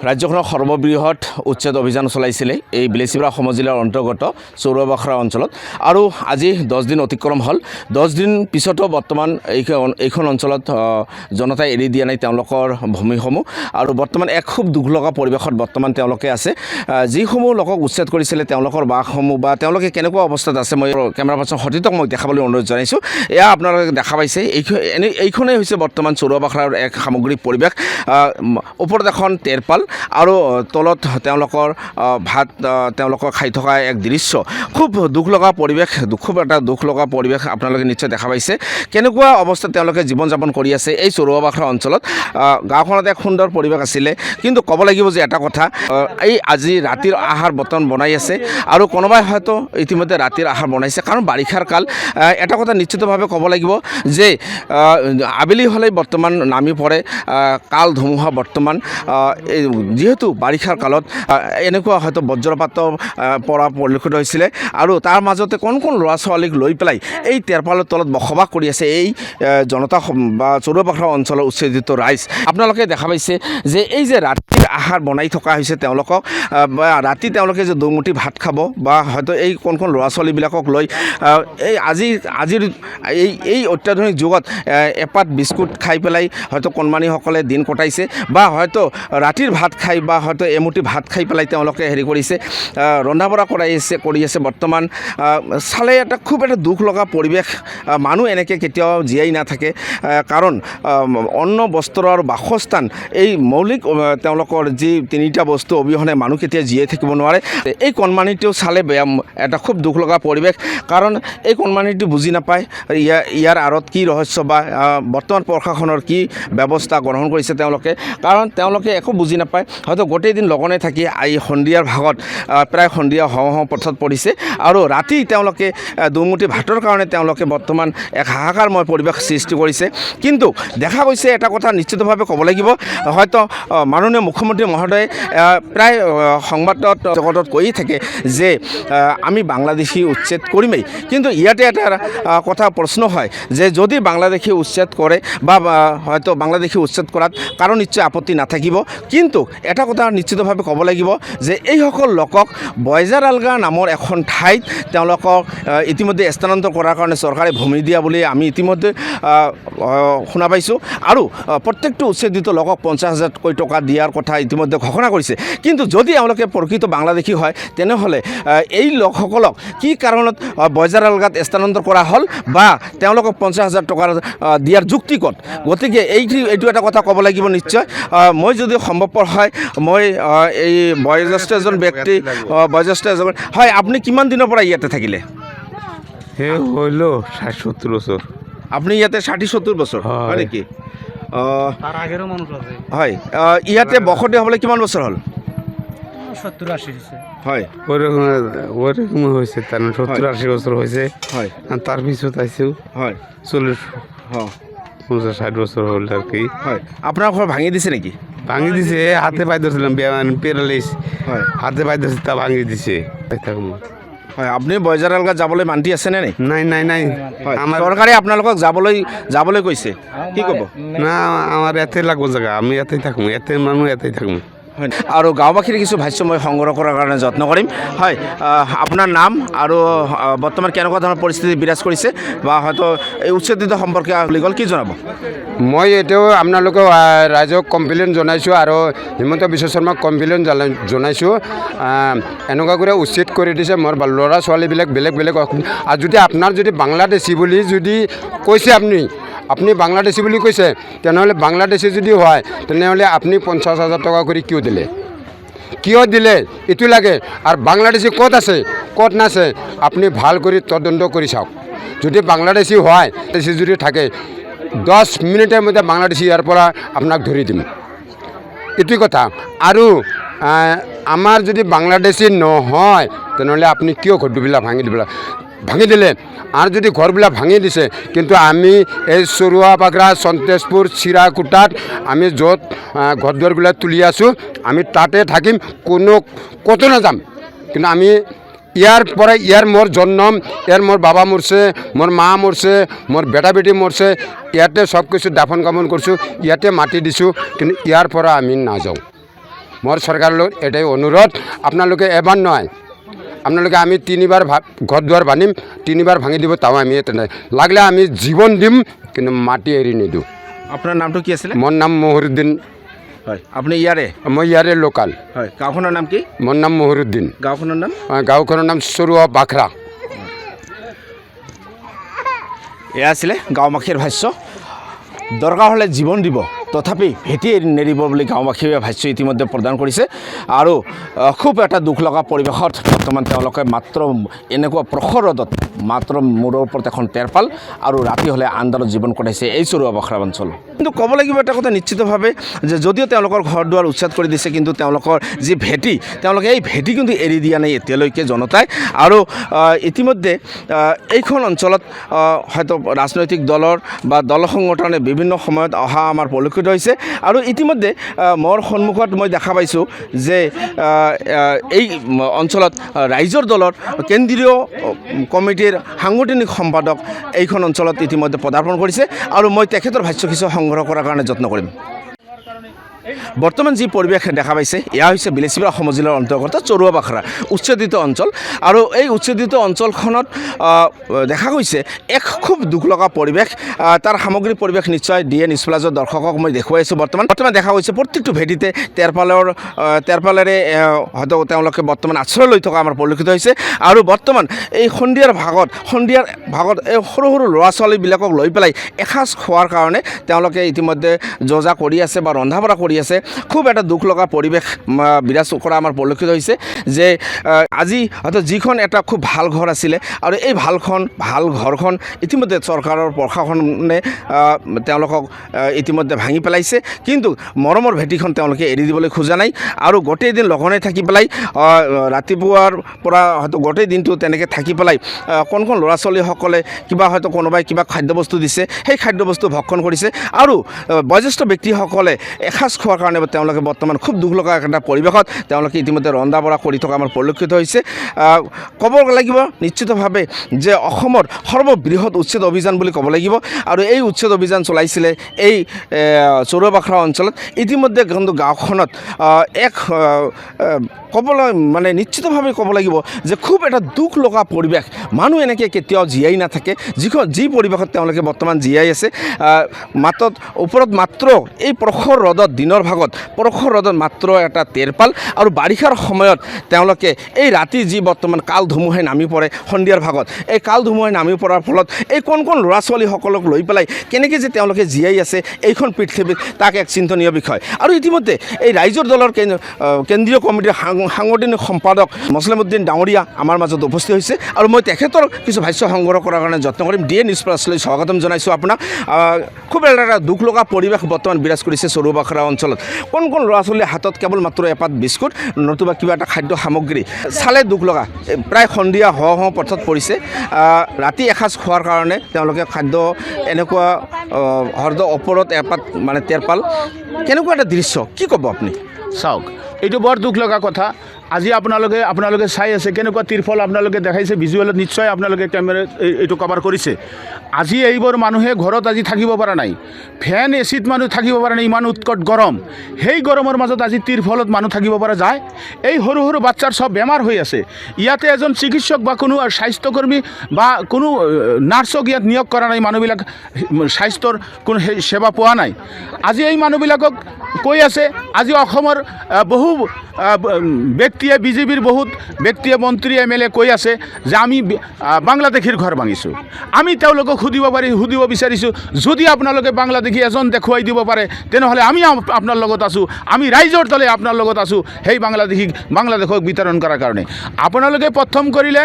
ৰাজ্যখনৰ সৰ্ববৃহৎ উচ্ছেদ অভিযান চলাইছিলে এই বিলেচিপাৰা সমজিলাৰ অন্তৰ্গত চৌৰবাখৰা অঞ্চলত আৰু আজি 10 দিন অতিক্ৰম হ'ল 10 দিন পিছতো বৰ্তমান এইখন অঞ্চলত জনতাই এৰি দিয়া নাই তেওঁলোকৰ ভূমিসমূহ আৰু বৰ্তমান এক খুব দুখ লগা পৰিৱেশত বৰ্তমান তেওঁলোকে আছে যিসমূহ লোকক উচ্ছেদ কৰিছিলে তেওঁলোকৰ বাসসমূহ বা তেওঁলোকে কেনেকুৱা অৱস্থাত আছে মই কেমেৰা পাৰ্চন সতীতক মই দেখাবলৈ অনুৰোধ জনাইছোঁ এয়া আপোনালোকে দেখা পাইছে এইখনেই হৈছে বৰ্তমান চৌৰবাখৰাৰ এক সামগ্ৰিক পৰিৱেশ ওপৰত এখন তেৰপাল আৰু তলত তেওঁলোকৰ ভাত তেওঁলোকৰ খাই থকা এক দৃশ্য খুব দুখ লগা পৰিৱেশ খুব এটা দুখ লগা পৰিৱেশ আপোনালোকে নিশ্চয় দেখা পাইছে কেনেকুৱা অৱস্থাত তেওঁলোকে জীৱন যাপন কৰি আছে এই চৌৰবাখৰা অঞ্চলত গাঁওখনত এক সুন্দৰ পৰিৱেশ আছিলে কিন্তু ক'ব লাগিব যে এটা কথা এই আজি ৰাতিৰ আহাৰ বৰ্তমান বনাই আছে আৰু কোনোবাই হয়তো ইতিমধ্যে ৰাতিৰ আহাৰ বনাইছে কাৰণ বাৰিষাৰ কাল এটা কথা নিশ্চিতভাৱে ক'ব লাগিব যে আবেলি হ'লেই বৰ্তমান নামি পৰে কাল ধুমুহা বৰ্তমান যেহেতু বাৰিষাৰ কালত এনেকুৱা হয়তো বজ্ৰপাত পৰা পৰিলক্ষিত হৈছিলে আৰু তাৰ মাজতে কোন ল'ৰা ছোৱালীক লৈ পেলাই এই তেৰপালৰ তলত বসবাস কৰি আছে এই জনতা বা চৌৰবাখৰা অঞ্চলৰ উচ্ছেদিত ৰাইজ আপোনালোকে দেখা পাইছে যে এই যে ৰাতিৰ আহাৰ বনাই থকা হৈছে তেওঁলোকক বা ৰাতি তেওঁলোকে যে দুমুঠি ভাত খাব বা হয়তো এই কোন ল'ৰা ছোৱালীবিলাকক লৈ এই আজিৰ এই অত্যাধুনিক যুগত এপাত বিস্কুট খাই পেলাই হয়তো কণমানিসকলে দিন কটাইছে বা হয়তো ৰাতিৰ ভাত খাই বা হয়তো এমুঠি ভাত খাই পেলাই তেওঁলোকে হেৰি কৰিছে ৰন্ধা বঢ়া কৰি আছে বৰ্তমান চালে খুব এটা দুখ লগা পৰিৱেশ মানুহ এনেকৈ কেতিয়াও জীয়াই নাথাকে কাৰণ অন্ন বস্ত্ৰ আৰু বাসস্থান এই মৌলিক তেওঁলোকৰ যি তিনিটা বস্তু অবিহনে মানুহ কেতিয়া জীয়াই থাকিব নোৱাৰে এই কণমানিটো চালে এটা খুব দুখ লগা পৰিৱেশ কাৰণ এই কণমানিটো বুজি নাপায় ইয়াৰ আঁৰত কি ৰহস্য বা বৰ্তমান প্ৰশাসনৰ কি ব্যৱস্থা গ্ৰহণ কৰিছে তেওঁলোকে কাৰণ তেওঁলোকে একো বুজি নাপায় হয়তো গোটেই দিন লগনে থাকি এই সন্ধিয়াৰ ভাগত প্ৰায় সন্ধিয়া হওঁ পথত পৰিছে আৰু ৰাতি তেওঁলোকে দুমুঠি ভাতৰ কাৰণে তেওঁলোকে বৰ্তমান এক হাহাকাৰময় পৰিৱেশ সৃষ্টি কৰিছে কিন্তু দেখা গৈছে এটা কথা নিশ্চিতভাৱে ক'ব লাগিব হয়তো মাননীয় মুখ্যমন্ত্ৰী মহোদয়ে প্ৰায় সংবাদত জগতত কৈয়ে থাকে যে আমি বাংলাদেশী উচ্ছেদ কৰিমেই কিন্তু ইয়াতে এটা কথা প্ৰশ্ন হয় যে যদি বাংলাদেশী উচ্ছেদ কৰে বা হয়তো বাংলাদেশী উচ্ছেদ কৰাত কাৰো নিশ্চয় আপত্তি নাথাকিব কিন্তু এটা কথা নিশ্চিতভাৱে ক'ব লাগিব যে এইসকল লোকক বইজাৰ আলগা নামৰ এখন ঠাইত তেওঁলোকক ইতিমধ্যে স্থানান্তৰ কৰাৰ কাৰণে চৰকাৰে ভূমি দিয়া বুলি আমি ইতিমধ্যে শুনা পাইছোঁ আৰু প্ৰত্যেকটো উচ্ছেদিত লোকক 50,000 টকা দিয়াৰ কথা ইতিমধ্যে ঘোষণা কৰিছে কিন্তু যদি এওঁলোকে প্ৰকৃত বাংলাদেশী হয় তেনেহ'লে এই লোকসকলক কি কাৰণত বইজাৰ আলগাত স্থানান্তৰ কৰা হ'ল বা তেওঁলোকক 50,000 টকা দিয়াৰ যুক্তি ক'ত গতিকে এইটো এটা কথা ক'ব লাগিব নিশ্চয় মই যদি সম্ভৱপৰ হয় মই এই বয়োজ্যেষ্ঠ এজন ব্যক্তি বয়োজ্যেষ্ঠ এজন হয় আপুনি কিমান দিনৰ পৰা ইয়াতে থাকিলে হইল 60-70 বছৰ আপুনি ইয়াতে 60-70 বছৰ হয় নেকি তাৰ আগেৰও মানুষ আছে হয় ইয়াতে বসতি হ'বলৈ কিমান বছৰ হ'ল 70-80 হৈছে হয় ওরকম হয়েছে তার 70-80 বছর হয়েছে হয় তার পিছত আইসেও হয় 50-60 বছর হল আর কি হয় আপোনাৰ ঘৰ ভাঙি দিছে নেকি ভাঙি দিছে হাতে পাই ধৰছিলাম পেৰালিস হয় হাতে পাই ধৰছি তা ভাঙি দিছে হয় আপুনি বইজাৰ আলগাত যাবলৈ মান্তি আছেনে নাই নাই হয় আমাৰ চৰকাৰে আপোনালোকক যাবলৈ কৈছে কি ক'ব না আমার এতে লাগবো জায়গা আমি এতেই থাকবো এতে মানুষ এতেই থাকবো হয় আৰু গাঁওবাসীৰ কিছু ভাষ্য মই সংগ্ৰহ কৰাৰ কাৰণে যত্ন কৰিম হয় আপোনাৰ নাম আৰু বৰ্তমান কেনেকুৱা ধৰণৰ পৰিস্থিতি বিৰাজ কৰিছে বা হয়তো এই উচ্ছেদিত সম্পৰ্কে বুলি গ'ল কি জনাব মই এতিয়াও আপোনালোকে ৰাইজক কমপ্লেইন জনাইছোঁ আৰু হিমন্ত বিশ্ব শৰ্মাক কমপ্লেইন জনাইছোঁ এনেকুৱা কৰি উচ্ছেদ কৰি দিছে মোৰ ল'ৰা ছোৱালীবিলাক বেলেগ আৰু যদি আপোনাৰ যদি বাংলাদেশী বুলি যদি কৈছে আপুনি বাংলাদেশী বুলি কৈছে তেনেহ'লে বাংলাদেশী যদি হয় তেনেহ'লে আপুনি 50,000 টকা কৰি কিয় দিলে এইটো লাগে আৰু বাংলাদেশী ক'ত আছে ক'ত নাছে আপুনি ভাল কৰি তদন্ত কৰি চাওক যদি বাংলাদেশী হয় যদি থাকে 10 মিনিটেৰ মধ্যে বাংলাদেশী ইয়াৰ পৰা আপোনাক ধৰি দিম এইটোই কথা আৰু আমাৰ যদি বাংলাদেশী নহয় তেনেহ'লে আপুনি কিয় ঘৰবিলাক ভাঙি দিলে আৰ যদি ঘৰবিলাক ভাঙি দিছে কিন্তু আমি এই চৌৰবাখৰা সন্তেশপুৰ চিৰাকুটাত আমি য'ত ঘৰ দুৱাৰবিলাক তুলি আছোঁ আমি তাতে থাকিম কতো নাযাম কিন্তু আমি ইয়াৰ মোর জন্ম ইয়ার মোর বাবা মরছে মোর মা মরছে মোর বেটা বেটি মরছে ইয়াতে সব কিছু দাফন কামন করছো ইয়াতে মাটি দিছোঁ কিন্তু ইয়াৰ পৰা আমি নাযাওঁ মোৰ চৰকাৰলৈ এটাই অনুৰোধ, আপোনালোকে এবাৰ নহয়, আপোনালোকে আমি 3বাৰ ঘৰ দুৱাৰ বান্ধিম, 3বাৰ ভাঙি দিব, তাও আমি এটা নাই, লাগিলে আমি জীৱন দিম কিন্তু মাটি এৰি নিদিওঁ। আপোনাৰ নামটো কি আছিলে? মোৰ নাম মহৰুদ্দিন। হয়, আপুনি ইয়াৰে? মই ইয়াৰে লোকাল। হয়, গাঁওখনৰ নাম কি? মোৰ নাম মহৰুদ্দিন। গাঁওখনৰ নাম? গাঁওখনৰ নাম চৰুৱা বাখৰা। এয়া আছিলে গাঁওবাসীৰ ভাষ্য। দৰকাৰ হ'লে জীৱন দিব, তথাপি ভেটি এৰি নেৰিব বুলি গাঁওবাসীয়ে ভাষ্য ইতিমধ্যে প্ৰদান কৰিছে। আৰু খুব এটা দুখ লগা পৰিৱেশত বৰ্তমান তেওঁলোকে মাত্ৰ এনেকুৱা প্ৰখৰ ৰ'দত মাত্ৰ মূৰৰ ওপৰত এখন তেৰপাল আৰু ৰাতি হ'লে আন্ধাৰত জীৱন কটাইছে এই চৰুৱা বাখৰা অঞ্চল। কিন্তু ক'ব লাগিব এটা কথা নিশ্চিতভাৱে যে যদিও তেওঁলোকৰ ঘৰ দুৱাৰ উচ্ছেদ কৰি দিছে, কিন্তু তেওঁলোকৰ যি ভেটি, তেওঁলোকে এই ভেটি কিন্তু এৰি দিয়া নাই এতিয়ালৈকে জনতাই। আৰু ইতিমধ্যে এইখন অঞ্চলত হয়তো ৰাজনৈতিক দলৰ বা দল সংগঠনে বিভিন্ন সময়ত অহা আমাৰ পৰিলক্ষিত হৈছে। আৰু ইতিমধ্যে মোৰ সন্মুখত মই দেখা পাইছোঁ যে এই অঞ্চলত ৰাইজৰ দলৰ কেন্দ্ৰীয় কমিটিৰ সাংগঠনিক সম্পাদক এইখন অঞ্চলত ইতিমধ্যে পদাৰ্পণ কৰিছে আৰু মই তেখেতৰ ভাষ্য কিছু সংগ্ৰহ কৰাৰ কাৰণে যত্ন কৰিম। বৰ্তমান যি পৰিৱেশ দেখা পাইছে, এয়া হৈছে বিলেচিপাৰা সমজিলাৰ অন্তৰ্গত চৰুৱা বাখৰা উচ্ছেদিত অঞ্চল। আৰু এই উচ্ছেদিত অঞ্চলখনত দেখা গৈছে এক খুব দুখ লগা পৰিৱেশ। তাৰ সামগ্ৰিক পৰিৱেশ নিশ্চয় DA নিউজ প্লাজৰ দৰ্শকক মই দেখুৱাই আছোঁ। বৰ্তমান দেখা গৈছে প্ৰত্যেকটো ভেটিতে তেৰপালেৰে হয়তো তেওঁলোকে বৰ্তমান আশ্ৰয় লৈ থকা আমাৰ পৰিলক্ষিত হৈছে। আৰু বৰ্তমান এই সন্ধিয়াৰ ভাগত এই সৰু সৰু ল'ৰা ছোৱালীবিলাকক লৈ পেলাই এসাঁজ খোৱাৰ কাৰণে তেওঁলোকে ইতিমধ্যে যজা কৰি আছে বা ৰন্ধা বঢ়া কৰি আছে। খুব এটা দুখ লগা পৰিৱেশ বিৰাজ কৰা আমাৰ পৰিলক্ষিত হৈছে যে আজি হয়তো যিখন এটা খুব ভাল ঘৰ আছিলে আৰু এই ভাল ঘৰখন ইতিমধ্যে চৰকাৰৰ প্ৰশাসনে তেওঁলোকক ইতিমধ্যে ভাঙি পেলাইছে, কিন্তু মৰমৰ ভেটিখন তেওঁলোকে এৰি দিবলৈ খোজা নাই। আৰু গোটেই দিন লঘনে থাকি পেলাই ৰাতিপুৱাৰ পৰা হয়তো গোটেই দিনটো তেনেকৈ থাকি পেলাই কোন ল'ৰা ছোৱালীসকলে হয়তো কোনোবাই কিবা খাদ্যবস্তু দিছে, সেই খাদ্যবস্তু ভক্ষণ কৰিছে। আৰু বয়োজ্যেষ্ঠ ব্যক্তিসকলে এসাঁজ খোৱাৰ কাৰণে তেওঁলোকে বৰ্তমান খুব দুখ লগা এটা পৰিৱেশত তেওঁলোকে ইতিমধ্যে ৰন্ধা বঢ়া কৰি থকা আমাৰ পৰিলক্ষিত হৈছে। ক'ব লাগিব নিশ্চিতভাৱে যে অসমৰ সৰ্ববৃহৎ উচ্ছেদ অভিযান বুলি ক'ব লাগিব। আৰু এই উচ্ছেদ অভিযান চলাইছিলে এই চৰুৱা বাখৰা অঞ্চলত। ইতিমধ্যে কিন্তু গাঁওখনত এক ক'বলৈ মানে নিশ্চিতভাৱে ক'ব লাগিব যে খুব এটা দুখ লগা পৰিৱেশ। মানুহ এনেকৈ কেতিয়াও জীয়াই নাথাকে, যি পৰিৱেশত তেওঁলোকে বৰ্তমান জীয়াই আছে। ওপৰত মাত্ৰ এই প্ৰখৰ ৰ'দত, দিনৰ ভাগত প্ৰখৰ ৰ'দত মাত্ৰ এটা তেৰপাল। আৰু বাৰিষাৰ সময়ত তেওঁলোকে এই ৰাতি যি বৰ্তমান কাল ধুমুহাই নামি পৰে সন্ধিয়াৰ ভাগত, এই কাল ধুমুহাই নামি পৰাৰ ফলত এই কোন ল'ৰা ছোৱালীসকলক লৈ পেলাই কেনেকৈ যে তেওঁলোকে জীয়াই আছে এইখন পৃথিৱীত, তাক এক চিন্তনীয় বিষয়। আৰু ইতিমধ্যে এই ৰাইজৰ দলৰ কেন্দ্ৰীয় কমিটিৰ সাংগঠনিক সম্পাদক মছলিমউদ্দিন ডাঙৰীয়া আমাৰ মাজত উপস্থিত হৈছে আৰু মই তেখেতৰ কিছু ভাষ্য সংগ্ৰহ কৰাৰ কাৰণে যত্ন কৰিম। DA নিউজ প্লাছলৈ স্বাগতম জনাইছোঁ আপোনাক। খুব এটা দুখ লগা পৰিৱেশ বৰ্তমান বিৰাজ কৰিছে চৰুৱা বাখৰা অঞ্চলত। কোন ল'ৰা ছোৱালীৰ হাতত কেৱল মাত্ৰ এপাত বিস্কুট নতুবা কিবা এটা খাদ্য সামগ্ৰী, চালে দুখ লগা। প্ৰায় সন্ধিয়া হওঁ পথত পৰিছে। ৰাতি এসাঁজ খোৱাৰ কাৰণে তেওঁলোকে খাদ্য এনেকুৱা হয়তো ওপৰত এপাত মানে তেৰপাল, কেনেকুৱা এটা দৃশ্য, কি ক'ব আপুনি? চাওক, এইটো বৰ দুখ লগা কথা। আজি আপোনালোকে চাই আছে কেনেকুৱা তিৰফল আপোনালোকে দেখাইছে ভিজুৱেলত, নিশ্চয় আপোনালোকে কেমেৰাত এইটো কভাৰ কৰিছে। আজি এইবোৰ মানুহে ঘৰত আজি থাকিব পৰা নাই, ফেন এচিত মানুহ থাকিব পৰা নাই, ইমান উৎকট গৰম। সেই গৰমৰ মাজত আজি তিৰফলত মানুহ থাকিব পৰা যায়। এই সৰু সৰু বাচ্চাৰ চব বেমাৰ হৈ আছে। ইয়াতে এজন চিকিৎসক বা কোনো স্বাস্থ্যকৰ্মী বা কোনো নাৰ্ছক ইয়াত নিয়োগ কৰা নাই। মানুহবিলাক স্বাস্থ্যৰ কোনো সেৱা পোৱা নাই। আজি এই মানুহবিলাকক কৈ আছে, আজি অসমৰ বহু ব্যক্তিয়ে, বিজেপিৰ বহুত ব্যক্তিয়ে, মন্ত্ৰী MLA কৈ আছে যে আমি বাংলাদেশীৰ ঘৰ ভাঙিছোঁ। আমি তেওঁলোকক সুধিব বিচাৰিছোঁ, যদি আপোনালোকে বাংলাদেশী এজন দেখুৱাই দিব পাৰে তেনেহ'লে আমি আপোনাৰ লগত আছোঁ, আমি ৰাইজৰ দলে আপোনাৰ লগত আছোঁ সেই বাংলাদেশক বিতৰণ কৰাৰ কাৰণে। আপোনালোকে প্ৰথম কৰিলে,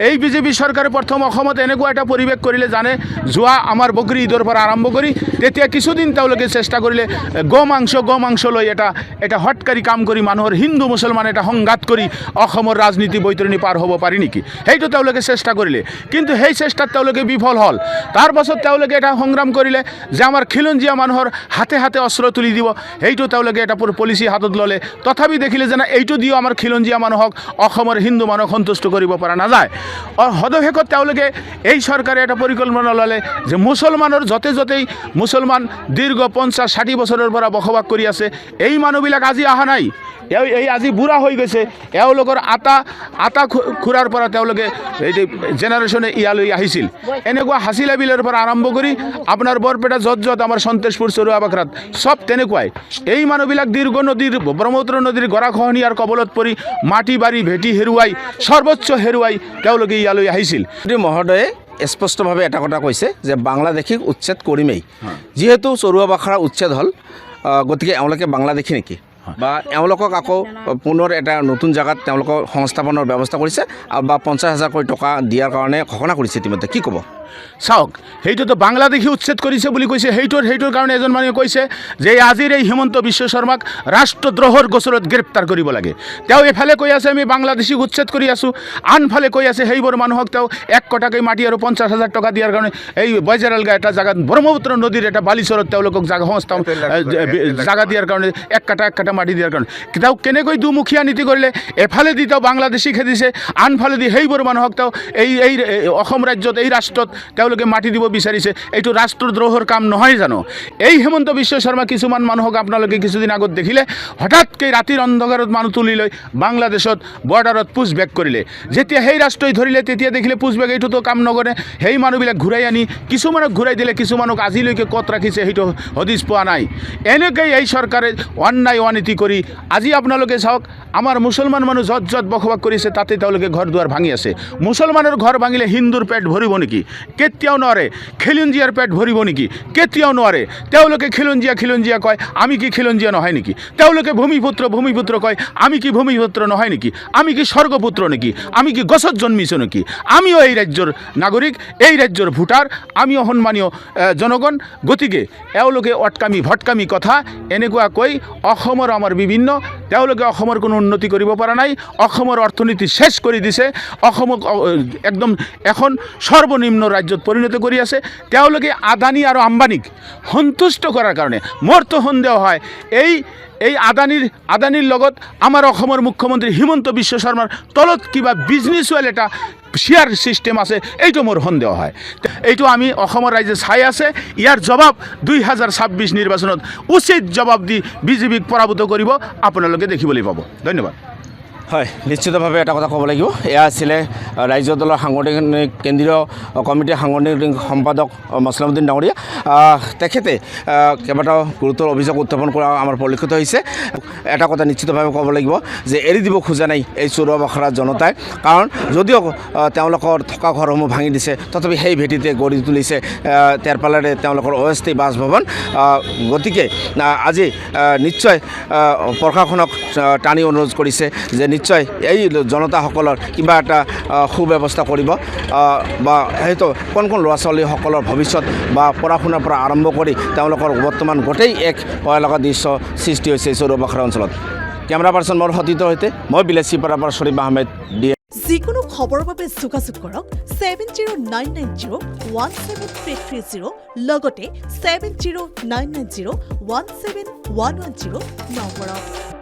এই বিজেপি চৰকাৰে প্ৰথম অসমত এনেকুৱা এটা পৰিৱেশ কৰিলে, জানে যোৱা আমাৰ বকৰি ঈদৰ পৰা আৰম্ভ কৰি তেতিয়া কিছুদিন তেওঁলোকে চেষ্টা কৰিলে গো মাংস লৈ এটা হটকাৰী কাম কৰি মানুহৰ হিন্দু মুছলমান এটা সংঘাত কৰি অসমৰ ৰাজনীতি বৈতৰণি পাৰ হ'ব পাৰি নেকি, সেইটো তেওঁলোকে চেষ্টা কৰিলে। কিন্তু সেই চেষ্টাত তেওঁলোকে বিফল হ'ল। তাৰ পাছত তেওঁলোকে এটা সংগ্ৰাম কৰিলে যে আমাৰ খিলঞ্জীয়া মানুহৰ হাতে হাতে অস্ত্ৰ তুলি দিব, সেইটো তেওঁলোকে এটা পলিচি হাতত ল'লে। তথাপি দেখিলে যে এইটো দিও আমাৰ খিলঞ্জীয়া মানুহক, অসমৰ হিন্দু মানুহক সন্তুষ্ট কৰিব পৰা নাযায়। সদশেষত তেওঁলোকে এই চৰকাৰে এটা পৰিকল্পনা ল'লে যে মুছলমানৰ য'তেই মুছলমান দীৰ্ঘ 50-60 বছৰৰ পৰা বসবাস কৰি আছে, এই মানুহবিলাক আজি অহা নাই। এই আজি বুঢ়া হৈ গৈছে এওঁলোকৰ আটা খুৰাৰ পৰা তেওঁলোকে এই জেনেৰেশ্যনে ইয়ালৈ আহিছিল এনেকুৱা হাছিলা বিলৰ পৰা আৰম্ভ কৰি আপোনাৰ বৰপেটা য'ত আমাৰ সন্তেশপুৰ চৰুৱা বাখৰাত চব তেনেকুৱাই এই মানুহবিলাক দীৰ্ঘ নদীৰ ব্ৰহ্মপুত্ৰ নদীৰ গৰাখহনীয়াৰ কবলত পৰি মাটি বাৰী ভেটি হেৰুৱাই সৰ্বোচ্চ হেৰুৱাই তেওঁলোকে ইয়ালৈ আহিছিল মহোদয়ে স্পষ্টভাৱে এটা কথা কৈছে যে বাংলাদেশীক উচ্ছেদ কৰিমেই যিহেতু চৰুৱা বাখৰা উচ্ছেদ হ'ল গতিকে এওঁলোকে বাংলাদেশী নেকি বা এওঁলোকক আকৌ পুনৰ এটা নতুন জেগাত তেওঁলোকৰ সংস্থাপনৰ ব্যৱস্থা কৰিছে বা 50,000 কোটি টকা দিয়াৰ কাৰণে ঘোষণা কৰিছে ইতিমধ্যে কি ক'ব চাওক সেইটোতো বাংলাদেশী উচ্ছেদ কৰিছে বুলি কৈছে সেইটোৰ কাৰণে এজন মানুহে কৈছে যে আজিৰ এই হিমন্ত বিশ্ব শৰ্মাক ৰাষ্ট্ৰদ্ৰোহৰ গোচৰত গ্ৰেপ্তাৰ কৰিব লাগে তেওঁ এফালে কৈ আছে আমি বাংলাদেশীক উচ্ছেদ কৰি আছোঁ আনফালে কৈ আছে সেইবোৰ মানুহক তেওঁ 1 কটাকৈ মাটি আৰু 50,000 টকা দিয়াৰ কাৰণে এই বৈজাৰালগা এটা জেগাত ব্ৰহ্মপুত্ৰ নদীৰ এটা বালিচৰত তেওঁলোকক জাগা দিয়াৰ কাৰণে 1 কাটা মাটি দিয়াৰ কাৰণে তেওঁ কেনেকৈ দুমুখীয়া নীতি কৰিলে এফালেদি তেওঁ বাংলাদেশী খেদিছে আনফালেদি সেইবোৰ মানুহক তেওঁ এই অসম ৰাজ্যত এই ৰাষ্ট্ৰত তেওঁলোকে মাটি দিব বিচাৰিছে এইটো ৰাষ্ট্ৰদ্ৰোহৰ কাম নহয় জানো এই হিমন্ত বিশ্ব শৰ্মা কিছুমান মানুহক আপোনালোকে কিছুদিন আগত দেখিলে হঠাৎকৈ ৰাতিৰ অন্ধকাৰত মানুহ তুলি লৈ বাংলাদেশত বৰ্ডাৰত পুছবেক কৰিলে যেতিয়া সেই ৰাষ্ট্ৰই ধৰিলে তেতিয়া দেখিলে পুছবেক এইটোতো কাম নকৰে সেই মানুহবিলাক ঘূৰাই আনি কিছুমানক ঘূৰাই দিলে কিছুমানক আজিলৈকে ক'ত ৰাখিছে সেইটো হদিছ পোৱা নাই এনেকৈ এই চৰকাৰে অন্যায় অনীতি কৰি আজি আপোনালোকে চাওক আমাৰ মুছলমান মানুহ য'ত বসবাস কৰিছে তাতে তেওঁলোকে ঘৰ দুৱাৰ ভাঙি আছে মুছলমানৰ ঘৰ ভাঙিলে হিন্দুৰ পেট ভৰিব নেকি কেতিয়াও নোৱাৰে খিলঞ্জীয়াৰ পেট ভৰিব নেকি কেতিয়াও নোৱাৰে তেওঁলোকে খিলঞ্জীয়া কয় আমি কি খিলঞ্জীয়া নহয় নেকি তেওঁলোকে ভূমিপুত্ৰ কয় আমি কি ভূমিপুত্ৰ নহয় নেকি আমি কি স্বৰ্গপুত্ৰ নেকি আমি কি গছত জন্মিছোঁ নেকি আমিও এই ৰাজ্যৰ নাগৰিক এই ৰাজ্যৰ ভোটাৰ আমিও সন্মানীয় জনগণ গতিকে এওঁলোকে ভটকামি কথা এনেকুৱা কৈ অসমৰ আমাৰ বিভিন্ন তেওঁলোকে অসমৰ কোনো উন্নতি কৰিব পৰা নাই অসমৰ অৰ্থনীতি শেষ কৰি দিছে অসমক একদম এখন সৰ্বনিম্ন ৰাজ্যত পৰিণত কৰি আছে তেওঁলোকে আদানী আৰু আম্বানীক সন্তুষ্ট কৰাৰ কাৰণে মোৰতো সন্দেহ হয় এই আদানীৰ লগত আমাৰ অসমৰ মুখ্যমন্ত্ৰী হিমন্ত বিশ্ব শৰ্মাৰ তলত কিবা বিজনেছুৱেল এটা শ্বেয়াৰ ছিষ্টেম আছে এইটো মোৰ সন্দেহ হয় এইটো আমি অসমৰ ৰাইজে চাই আছে ইয়াৰ জবাব 2026 নিৰ্বাচনত উচিত জবাব দি বিজেপিক পৰাভূত কৰিব আপোনালোকে দেখিবলৈ পাব ধন্যবাদ হয় নিশ্চিতভাৱে এটা কথা ক'ব লাগিব এয়া আছিলে ৰাজ্য দলৰ সাংগঠনিক কেন্দ্ৰীয় কমিটিৰ সাংগঠনিক সম্পাদক মছলামুদ্দিন ডাঙৰীয়া তেখেতে কেইবাটাও গুৰুতৰ অভিযোগ উত্থাপন কৰা আমাৰ পৰিলক্ষিত হৈছে এটা কথা নিশ্চিতভাৱে ক'ব লাগিব যে এৰি দিব খোজা নাই এই চৰুৱা বাখৰাৰ জনতাই কাৰণ যদিও তেওঁলোকৰ থকা ঘৰসমূহ ভাঙি দিছে তথাপি সেই ভেটিতে গঢ়ি তুলিছে তেৰপালেৰে তেওঁলোকৰ অস্থায়ী বাসভৱন গতিকে আজি নিশ্চয় প্ৰশাসনক টানি অনুৰোধ কৰিছে যে নিশ্চয় এই জনতাসকলৰ কিবা এটা সুব্যৱস্থা কৰিব বা হয়তো কোন ল'ৰা ছোৱালীসকলৰ ভৱিষ্যত বা পঢ়া শুনাৰ পৰা আৰম্ভ কৰি তেওঁলোকৰ বৰ্তমান গোটেই এক ভয় লগা দৃশ্য সৃষ্টি হৈছে চৰুৱা বাখৰা অঞ্চলত কেমেৰা পাৰ্চন মোৰ সতীৰ্থৰ সৈতে মই বিলাসীপাৰাৰ পৰা শ্বৰীফ আহমেদ দিয়ে যিকোনো খবৰৰ বাবে যোগাযোগ কৰক 7099017330 লগতে 7099017110 নম্বৰত